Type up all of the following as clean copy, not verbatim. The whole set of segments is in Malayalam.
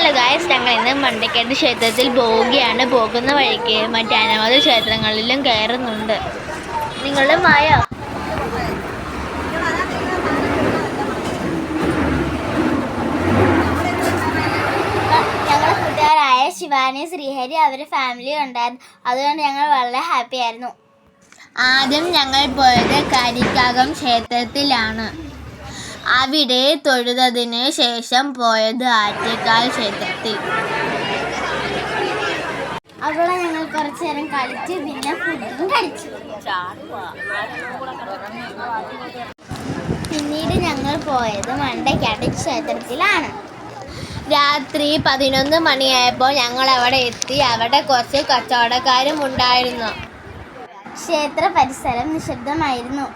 ഹലോ ഗായ്സ്, ഞങ്ങൾ ഇന്ന് മണ്ടക്കാട് ക്ഷേത്രത്തിൽ പോവുകയാണ്. പോകുന്ന വഴിക്ക് മറ്റ് അനവധി ക്ഷേത്രങ്ങളിലും കയറുന്നുണ്ട്. നിങ്ങളുടെ മായ ഞങ്ങളുടെ കൂട്ടുകാരായ ശിവാനി, ശ്രീഹരി അവരുടെ ഫാമിലി ഉണ്ടായിരുന്നു. അതുകൊണ്ട് ഞങ്ങൾ വളരെ ഹാപ്പി ആയിരുന്നു. ആദ്യം ഞങ്ങൾ പോയത് കരിക്കാകം ക്ഷേത്രത്തിലാണ്. അവിടെ തൊഴുതതിന് ശേഷം പോയത് ആറ്റേക്കാൽ ക്ഷേത്രത്തിൽ. അവിടെ ഞങ്ങൾ കുറച്ചു നേരം കളിച്ച് പിന്നെ ഫുഡും കഴിച്ചു. പിന്നീട് ഞങ്ങൾ പോയത് മണ്ടക്കാട് ക്ഷേത്രത്തിലാണ്. രാത്രി 11 മണിയായപ്പോൾ ഞങ്ങൾ അവിടെ എത്തി. അവിടെ കുറച്ച് കച്ചവടക്കാരും ഉണ്ടായിരുന്നു. ക്ഷേത്ര പരിസരം നിശബ്ദമായിരുന്നു.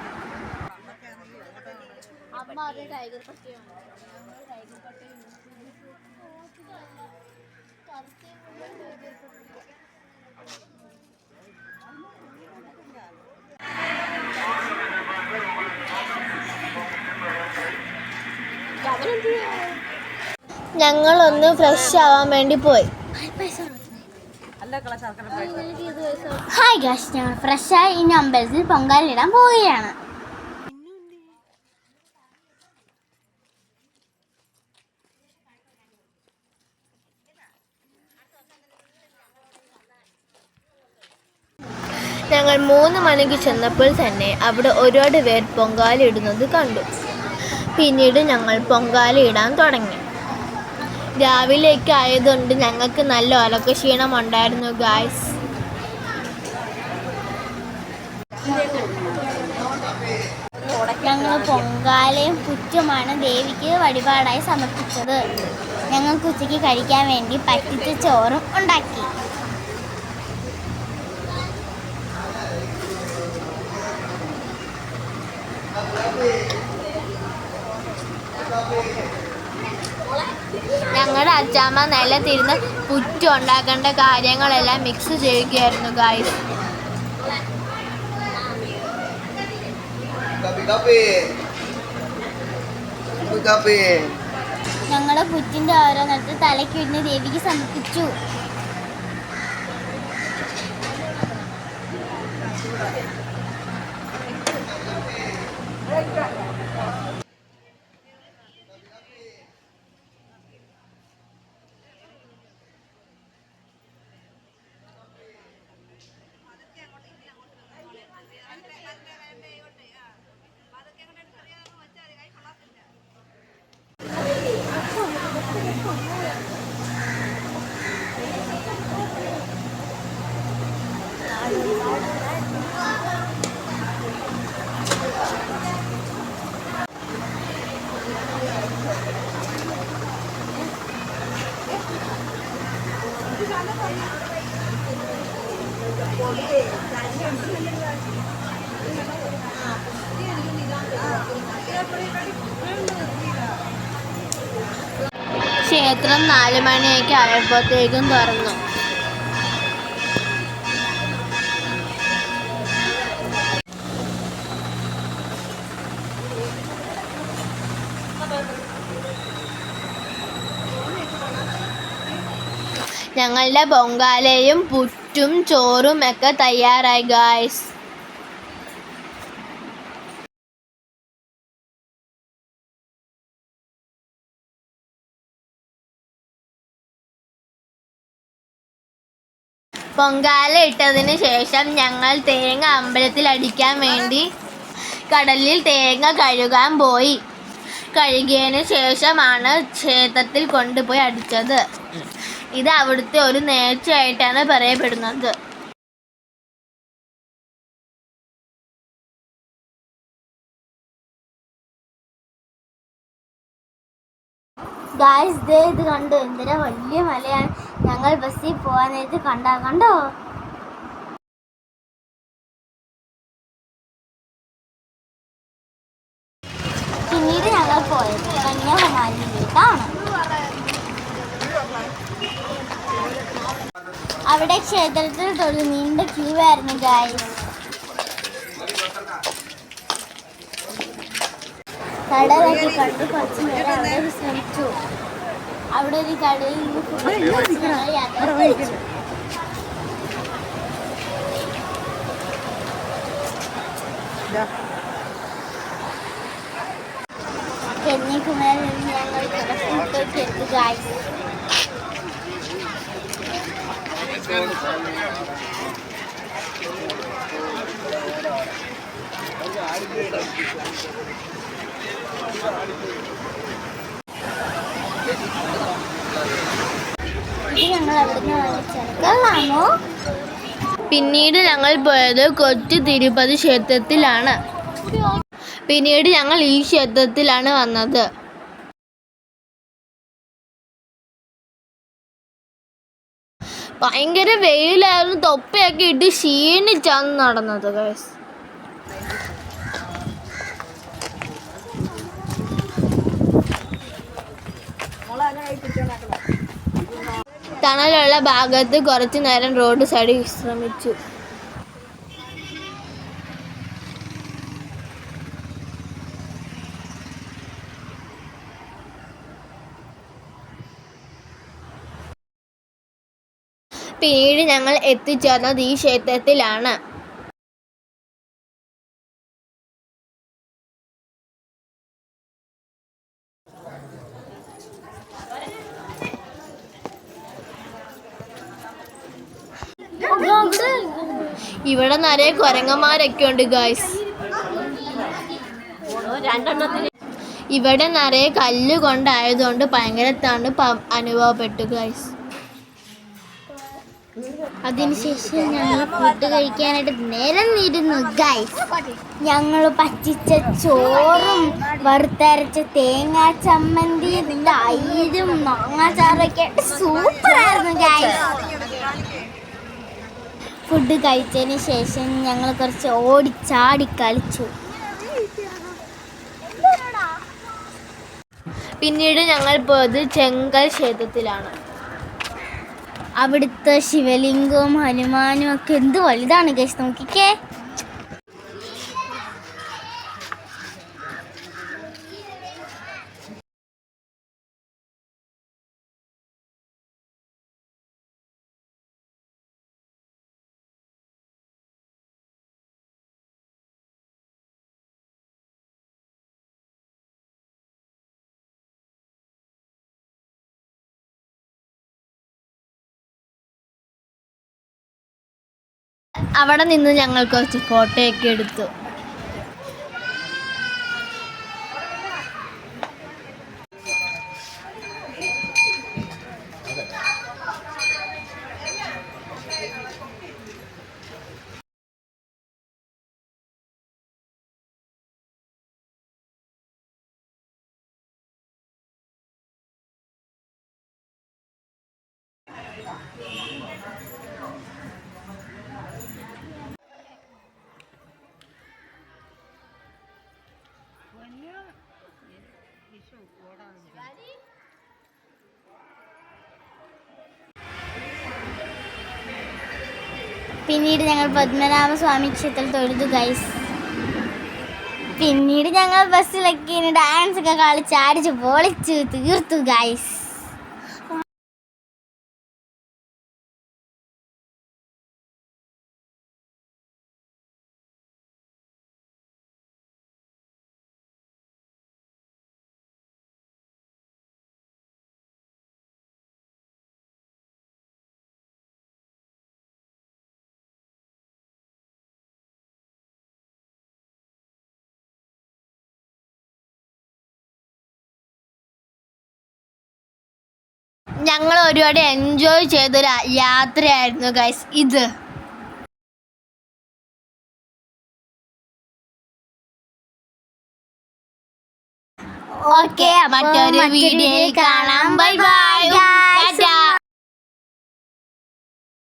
ഞങ്ങളൊന്ന് ഫ്രഷ് ആവാൻ വേണ്ടി പോയി. ഹായ് ഗായ്സ്, ഞങ്ങൾ ഫ്രഷായി ഇനി അമ്പലത്തിൽ പൊങ്കാലിടാൻ പോവുകയാണ്. ഞങ്ങൾ 3 മണിക്ക് ചെന്നപ്പോൾ തന്നെ അവിടെ ഒരുപാട് പേർ പൊങ്കാലിടുന്നത് കണ്ടു. പിന്നീട് ഞങ്ങൾ പൊങ്കാലിടാൻ തുടങ്ങി. രാവിലേക്ക് ആയതുകൊണ്ട് ഞങ്ങൾക്ക് നല്ല ഉറക്കക്ഷീണം ഉണ്ടായിരുന്നു ഗായ്സ്. ഞങ്ങൾ പൊങ്കാലയും പുറ്റുമാണ് ദേവിക്ക് വഴിപാടായി സമർപ്പിച്ചത്. ഞങ്ങൾക്ക് ഉച്ചയ്ക്ക് കഴിക്കാൻ വേണ്ടി പറ്റിച്ച ചോറും ഉണ്ടാക്കി. ഞങ്ങളുടെ അച്ചാമ്മ നിലത്തിരുന്ന് പുറ്റ് ഉണ്ടാക്കേണ്ട കാര്യങ്ങളെല്ലാം മിക്സ് ചെയ്യുകയായിരുന്നു ഗായ്സ്. ഞങ്ങളുടെ പുറ്റിന്റെ ഓരോന്നിടത്ത് തലയ്ക്കിടുന്ന ദേവിക്ക് സമർപ്പിച്ചു. ക്ഷേത്രം 4 മണിയൊക്കെ ആയപ്പോഴത്തേക്കും തുറന്നു. ഞങ്ങളുടെ പൊങ്കാലയും പുറ്റും ചോറും ഒക്കെ തയ്യാറായി ഗായ്സ്. പൊങ്കാല ഇട്ടതിന് ശേഷം ഞങ്ങൾ തേങ്ങ അമ്പലത്തിൽ അടിക്കാൻ വേണ്ടി കടലിൽ തേങ്ങ കഴുകാൻ പോയി. കഴുകിയതിന് ശേഷമാണ് ക്ഷേത്രത്തിൽ കൊണ്ടുപോയി അടിച്ചത്. ഇത് അവിടുത്തെ ഒരു നേർച്ചയായിട്ടാണ് പറയപ്പെടുന്നത്. ഗായ്സ്, ഇത് കണ്ടോ, എന്തിനാ വലിയ മലയാണ്. ഞങ്ങൾ ബസ്സിൽ പോകാൻ നേരത്ത് കണ്ടോ. പിന്നീട് ഞങ്ങൾ പോയത് കന്യാകുമാരിയിലേക്കാണ്. അവിടെ ക്ഷേത്രത്തിൽ തൊഴിൽ നീണ്ട ക്യൂ ആയിരുന്നു ഗായ്സ്. കടലൊക്കെ കണ്ട് കുറച്ച് നേരം അവിടെ വിശ്രമിച്ചു. അവിടെ ഒരു കടയിൽ കന്യാകുമാരിയിൽ ഞങ്ങൾ ഫോട്ടോയ്ക്ക് എടുത്തു ഗായ്സ്. പിന്നീട് ഞങ്ങൾ പോയത് കൊച്ചു തിരുപ്പതി ക്ഷേത്രത്തിലാണ്. പിന്നീട് ഞങ്ങൾ ഈ ക്ഷേത്രത്തിലാണ് വന്നത്. ഭയങ്കര വെയിലായിരുന്നു. തൊപ്പയൊക്കെ ഇട്ട് ക്ഷീണിച്ചാണ് നടന്നത് ഗൈസ്. തണലുള്ള ഭാഗത്ത് കുറച്ചു നേരം റോഡ് സൈഡിൽ വിശ്രമിച്ചു. പിന്നീട് ഞങ്ങൾ എത്തിച്ചേർന്നത് ഈ ക്ഷേത്രത്തിലാണ്. ഇവിടെ നിറയെ കുരങ്ങന്മാരൊക്കെ ഉണ്ട് ഗൈസ്. ഇവിടെ നിറയെ കല്ല് കൊണ്ടായതുകൊണ്ട് ഭയങ്കര തണുപ്പ് അനുഭവപ്പെട്ടു ഗൈസ്. അതിനുശേഷം ഞങ്ങൾ ഫുഡ് കഴിക്കാനായിട്ട് നേരം ഇരുന്നു ഗൈസ്. ഞങ്ങൾ പറ്റിച്ച ചോറും വറുത്തരച്ച തേങ്ങാ ചമ്മന്തി തൈരും മാങ്ങാച്ചാറൊക്കെ ആയിട്ട് സൂപ്പറായിരുന്നു ഗൈസ്. ഫുഡ് കഴിച്ചതിന് ശേഷം ഞങ്ങൾ കുറച്ച് ഓടിച്ചാടി കളിച്ചു. പിന്നീട് ഞങ്ങൾ പോയത് ചെങ്കൽ ക്ഷേത്രത്തിലാണ്. അവിടുത്തെ ശിവലിംഗവും ഹനുമാനും ഒക്കെ എന്ത് വലുതാണ് ഗൈസ്, നോക്കിക്കേ. അവിടെ നിന്ന് ഞങ്ങൾ കുറച്ച് ഫോട്ടോയൊക്കെ എടുത്തു. പിന്നീട് ഞങ്ങൾ പത്മനാഭസ്വാമി ക്ഷേത്രത്തിൽ തൊഴുതു ഗൈസ്. പിന്നീട് ഞങ്ങൾ ബസ്സിലൊക്കെ ഡാൻസ് ഒക്കെ കളിച്ച് അടിച്ച് പൊളിച്ച് തീർത്തു ഗൈസ്. ഞങ്ങൾ ഒരുപാട് എൻജോയ് ചെയ്തൊരു യാത്രയായിരുന്നു ഗൈസ് ഇത്. ഓക്കെ, മറ്റൊരു വീഡിയോയിൽ കാണാം. Bye bye.